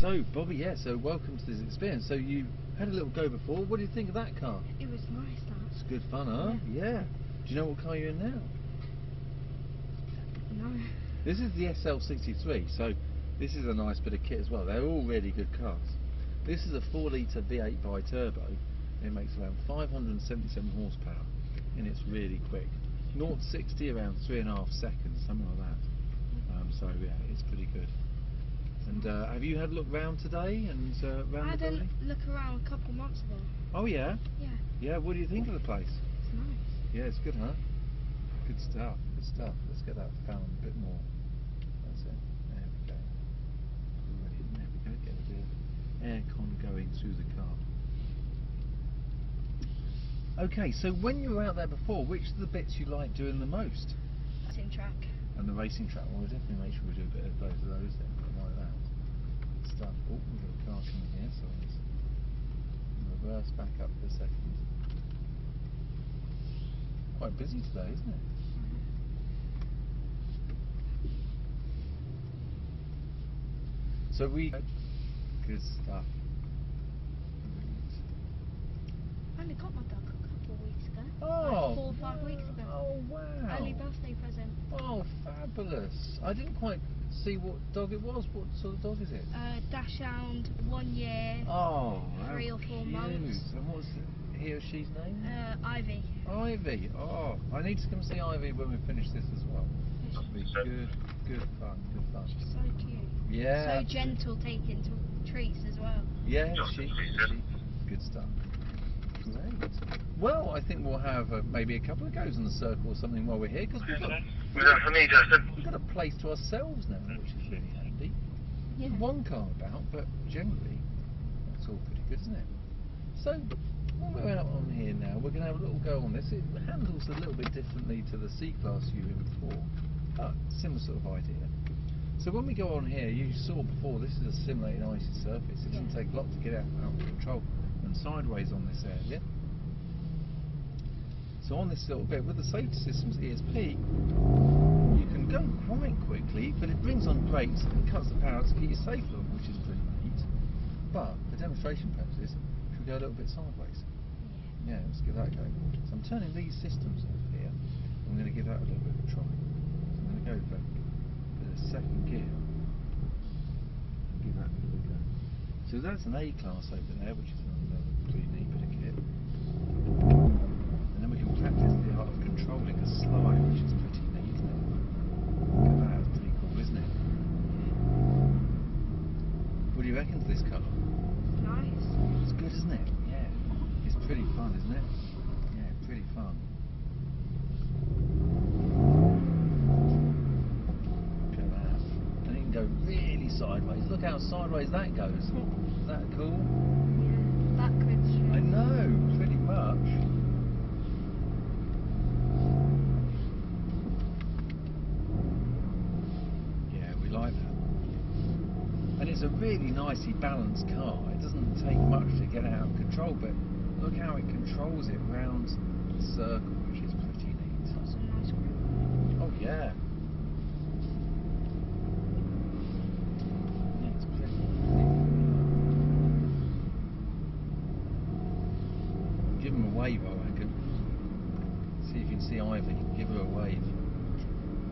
So, Bobby, yeah, so welcome to this experience. So you had a little go before. What do you think of that car? It was nice, that. It's good fun, huh? Yeah. Do you know what car you're in now? No. This is the SL63, so this is a nice bit of kit as well. They're all really good cars. This is a 4-litre V8 bi-turbo. It makes around 577 horsepower, and it's really quick. 0 to 60 around 3.5 seconds, something like that. So yeah, it's pretty good. And have you had a look round today and round the building? I had a look around a couple months ago. Oh yeah? Yeah. Yeah, what do you think of the place? It's nice. Yeah, it's good, huh? Good stuff, good stuff. Let's get that found a bit more. That's it. There we go. Brilliant. There we go. Get a bit of aircon going through the car. Okay, so when you were out there before, which are the bits you like doing the most? Racing track. And the racing track. Well, we'll definitely make sure we do a bit of both of those then, like that. Good stuff. Oh, we've got a car coming here, so let's reverse back up for a second. Quite busy today, isn't it? So we... Good stuff. I only got my dog a couple of weeks ago. Oh! Like 4 or 5 weeks ago. Oh, wow! Early birthday present. Oh, fabulous! I didn't quite see what dog it was. What sort of dog is it? Dachshund, 1 year. Oh, 3 or 4 months. And what's he or she's name? Ivy. Ivy. Oh, I need to come see Ivy when we finish this as well. That'll be good fun, good fun. She's so cute. Yeah. So gentle taking treats as well. Yeah, she good stuff. Great. Well, I think we'll have maybe a couple of goes in the circle or something while we're here, because we've got a place to ourselves now, which is really handy. Yeah. One car about, but generally that's all pretty good, isn't it? So when we're out on here now, we're going to have a little go on this. It handles a little bit differently to the C-Class you were in before, but similar sort of idea. So when we go on here, you saw before, this is a simulated icy surface. It doesn't take a lot to get out of control and sideways on this area. So on this little bit, with the safety systems ESP, you can go quite quickly, but it brings on brakes and cuts the power to keep you safe look, which is pretty neat. But for demonstration purposes, should we go a little bit sideways? Yeah, let's give that a go. So I'm turning these systems off here. I'm going to give that a little bit of a try. So I'm going to go for the second gear. Give that a little go. So that's an A-Class over there, which is another pretty neat bit of kit. And then we can practice the art of controlling a slide, which is pretty neat, isn't it? Look at that, that's pretty cool, isn't it? What do you reckon to this car? Nice. It's good, isn't it? Yeah. It's pretty fun, isn't it? Yeah, pretty fun. Look at that. And it can go really sideways. Look how sideways that goes. Is that cool? Yeah. Backwards. I know, pretty much. Yeah, we like that. And it's a really nicely balanced car. It doesn't take much to get out of control, but look how it controls it round the circle, which is pretty neat. Got some nice grip. Oh yeah. Yeah, it's pretty neat. Give him a wave, I reckon. See if you can see Ivy. Give her a wave.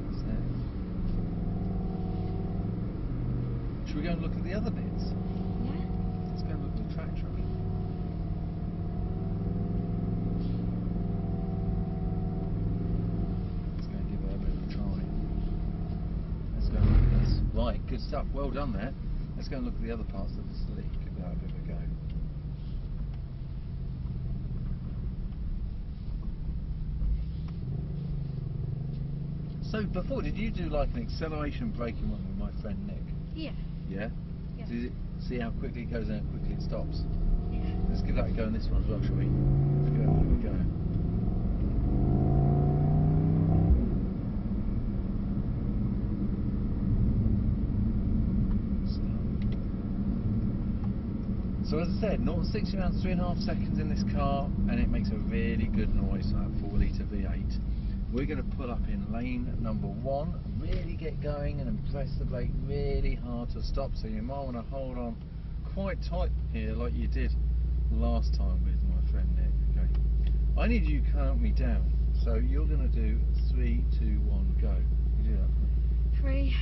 What's that? Should we go and look at the other bits? Yeah. Let's go and look at the track, shall we? Let's go and give it a bit of a try. Let's go and look at this. Right, good stuff. Well done there. Let's go and look at the other parts of the sleeve. Give that a bit of a go. So before, did you do like an acceleration braking one with my friend Nick? Yeah. Yeah? Yeah. Did it see how quickly it goes and how quickly it stops? Yeah. Let's give that a go in this one as well, shall we? Let's give that a go. So as I said, 0 to 60 around 3.5 seconds in this car, and it makes a really good noise, that 4-litre V8. we're going to pull up in lane number 1, really get going and then press the brake really hard to stop, so you might want to hold on quite tight here like you did last time with my friend Nick. Okay, I need you to count me down, so you're going to do 3, 2, 1, go. You do that. 3,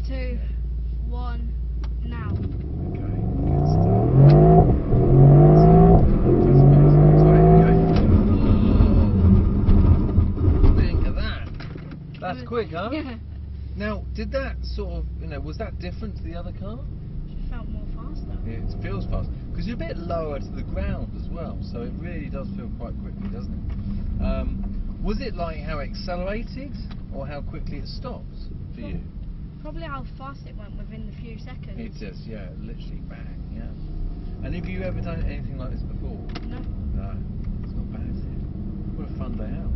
2, 1, now. Okay, good start. Think of that. That's quick, huh? Yeah. Now, did that sort of, was that different to the other car? Just felt more faster. It feels fast because you're a bit lower to the ground as well, so it really does feel quite quickly, doesn't it? Was it like how it accelerated or how quickly it stopped for you? Probably how fast it went within the few seconds. It is, yeah, literally bang, yeah. And have you ever done anything like this before? No. No, it's not bad, is it? What a fun day out.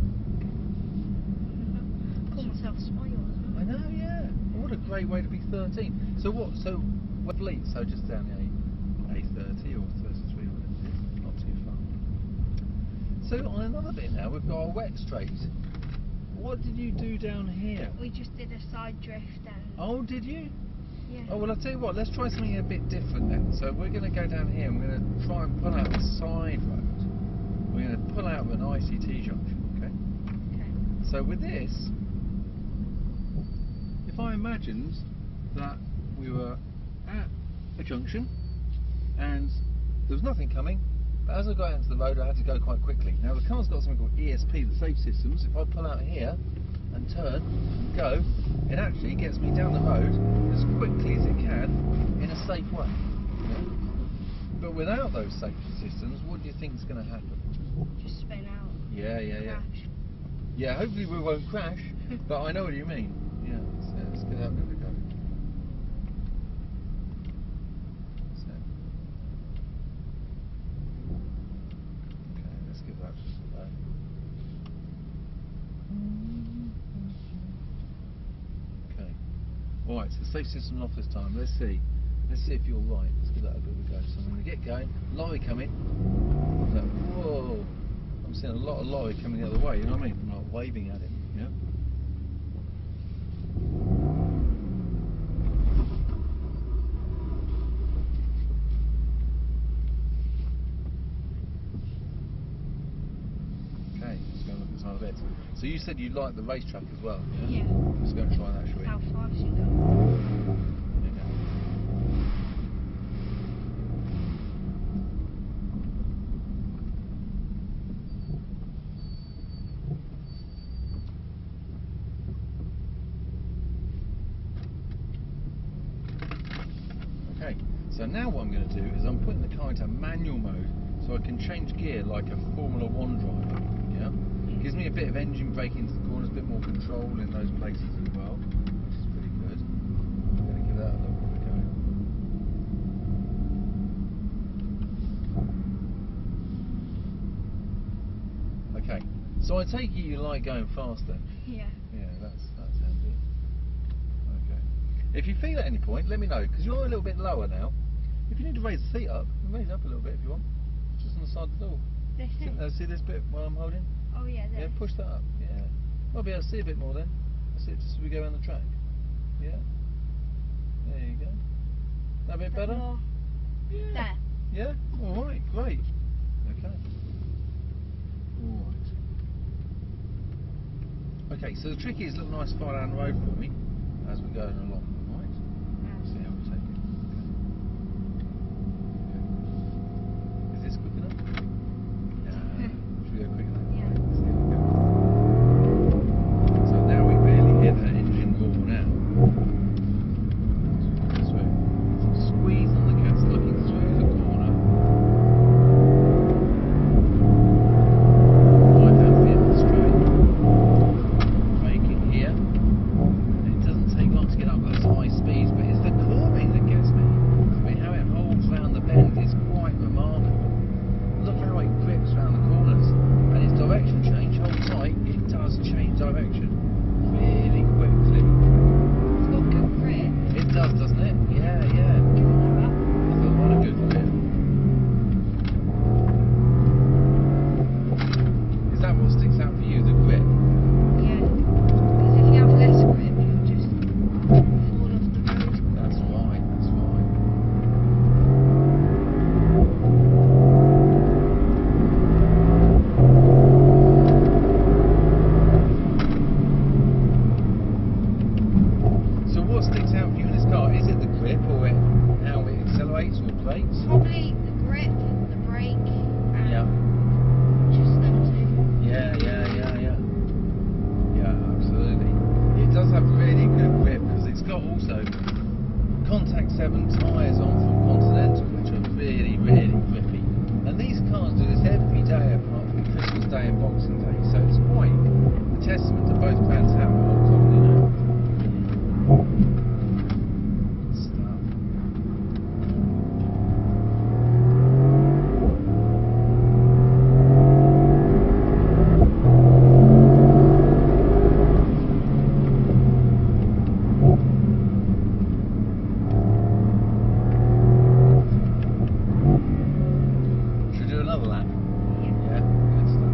Call myself spoiled as well. I know, yeah. What a great way to be 13. So what fleet? So just down the A30 or 33 or whatever it is, not too far. So on another bit now, we've got our wet straight. What did you do down here? We just did a side drift and... Oh, did you? Yeah. Oh, well, I'll tell you what, let's try something a bit different then. So we're going to go down here and we're going to try and pull out the side road. We're going to pull out of an ICT junction, okay? Okay. So with this, if I imagined that we were at a junction and there was nothing coming, but as I got into the road I had to go quite quickly. Now the car's got something called ESP, the safe systems. If I pull out here and turn and go, it actually gets me down the road as quickly as it can in a safe way. But without those safety systems, what do you think is going to happen? Just spin out. Yeah. Crash. Yeah, hopefully we won't crash, but I know what you mean. Yeah, so let's get out and have a go. So. Okay, let's give that just a go. Okay. Alright, so the safe system off this time. Let's see. Let's see if you're right. Let's give that a bit of a go. So I'm going to get going. Lorry coming. Like, whoa. I'm seeing a lot of lorry coming the other way, you know what I mean? I'm like waving at him, yeah? Okay, let's go and look at some of it. So you said you like the racetrack as well, yeah? Yeah. Let's go and try that, shall we? How fast you go. There you go. Okay, so now what I'm going to do is I'm putting the car into manual mode so I can change gear like a Formula 1 driver, yeah? Gives me a bit of engine braking into the corners, a bit more control in those places as well, which is pretty good. I'm going to give that a little bit of a go. Okay, so I take it you like going fast then? Yeah. Yeah, that sounds good. Okay. If you feel at any point, let me know, because you're a little bit lower now. If you need to raise the seat up, you can raise it up a little bit if you want. Just on the side of the door. This is. See this bit while I'm holding? Oh yeah, there. Yeah, push that up. Yeah. Might be able to see a bit more then. That's it, just as we go around the track. Yeah. There you go. That bit better? More. Yeah. There. Yeah? Alright, great. Okay. Alright. Okay, so the trick is look nice far down the road for me as we're going along, alright? See how we take it. Okay. Is this quick enough? Yeah. Should we go quick enough? Yeah. Let's see how we go. So now we really hear that engine roar now. So squeeze on the gas, looking through the corner. Right down to the end of the straight. Braking here. And it doesn't take long to get up those brakes? Probably the grip, the brake, and Yeah. just them two. Yeah, absolutely. It does have really good grip because it's got also Contact 7 tyres on from Continental, which are really, really grippy. And these cars do this every day apart from Christmas Day and Boxing Day, so it's quite a testament to both brands how it holds on, you know. Stuff. Should we do another lap? Yeah, good stuff.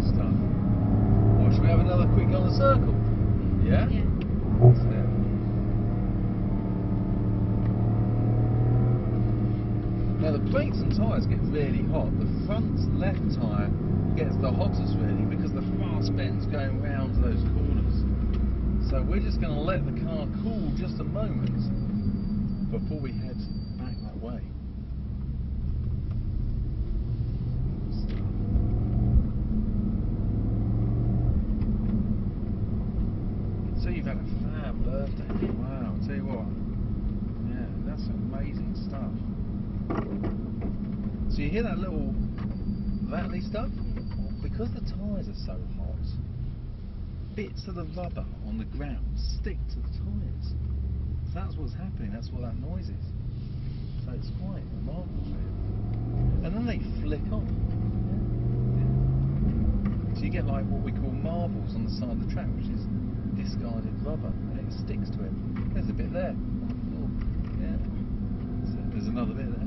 Stuff. Or should we have another quick on the circle? Yeah? Yeah. That's it. Now the brakes and tyres get really hot. The front left tyre gets the hottest really because the fast bend's going round those corners. So we're just going to let the car cool just a moment before we head back that way. So you've had a fab birthday. Wow, I'll tell you what. Yeah, that's amazing stuff. So you hear that little rattly stuff? Well, because the tyres are so hot, bits of the rubber on the ground stick to the tyres. So that's what's happening, that's what that noise is. So it's quite remarkable really. And then they flick off. Yeah. So you get like what we call marbles on the side of the track, which is discarded rubber, and it sticks to it. There's a bit there. Oh, yeah. So there's another bit there.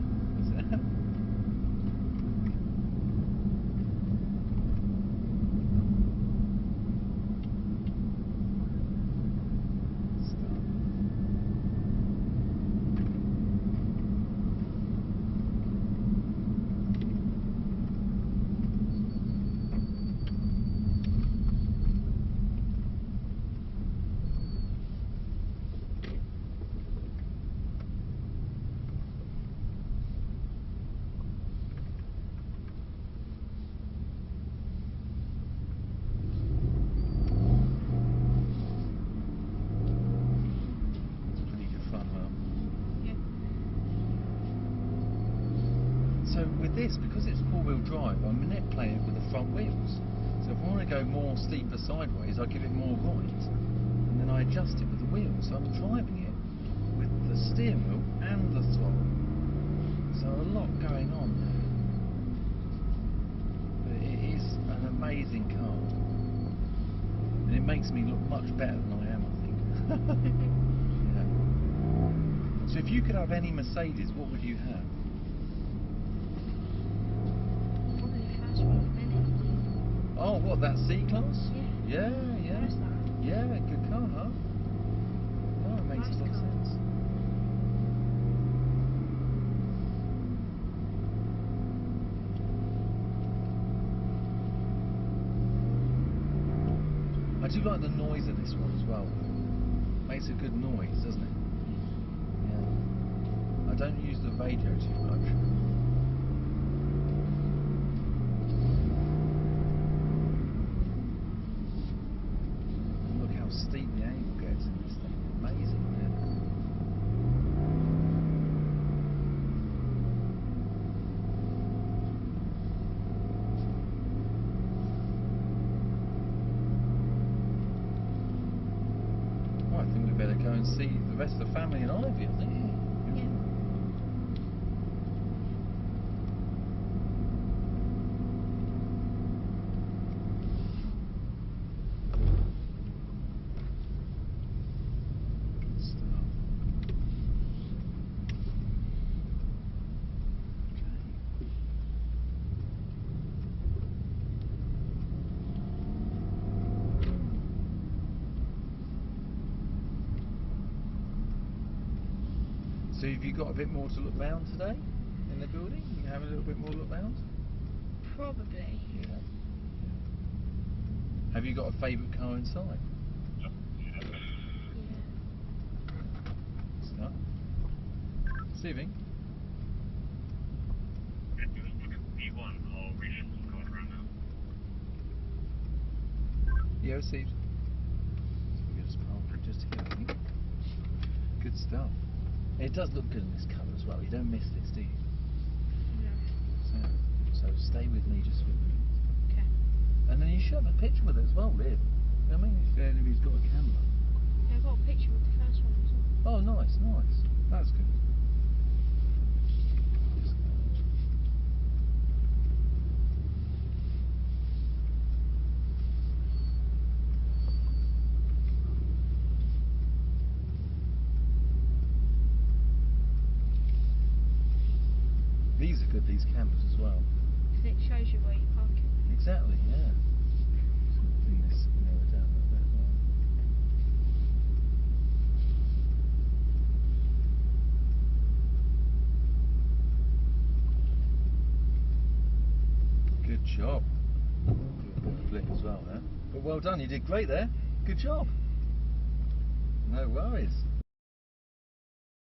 So with this, because it's four-wheel drive, I manipulate it with the front wheels. So if I want to go more steeper sideways, I give it more right, and then I adjust it with the wheels. So I'm driving it with the steering wheel and the throttle. So a lot going on there. But it is an amazing car. And it makes me look much better than I am, I think. Yeah. So if you could have any Mercedes, what would you have? Probably the first one in a minute. Oh, what, that C-Class? Yeah. Yeah. Where's that? Yeah, good car, huh? Oh, it makes Nice a lot of car. sense. I do like the noise of this one as well. Makes a good noise, doesn't it? Yeah. I don't use the radio too much. And look how steep the angle gets in this thing. Amazing, yeah. Well, I think we better go and see the rest of the family in Ivy, I think. Yeah. So have you got a bit more to look round today in the building? You have a little bit more look round? Probably. Yeah. Have you got a favourite car inside? Yeah. Stuff. Stevie? Yeah, Steve. So we just park it just here, I think. Good stuff. It does look good in this colour as well. You don't miss this, do you? No. So stay with me just for a minute. Okay. And then you should have a picture with it as well, really. I mean, if anybody's got a camera. Yeah, I got a picture with the first one as well. Oh, nice, nice. That's good. These are good, these cameras as well. And it shows you where you park it. Exactly, yeah. Just gonna bring this mirror down a little bit as well. Good job. Do a bit of blip as well there. But well done, you did great there. Good job. No worries.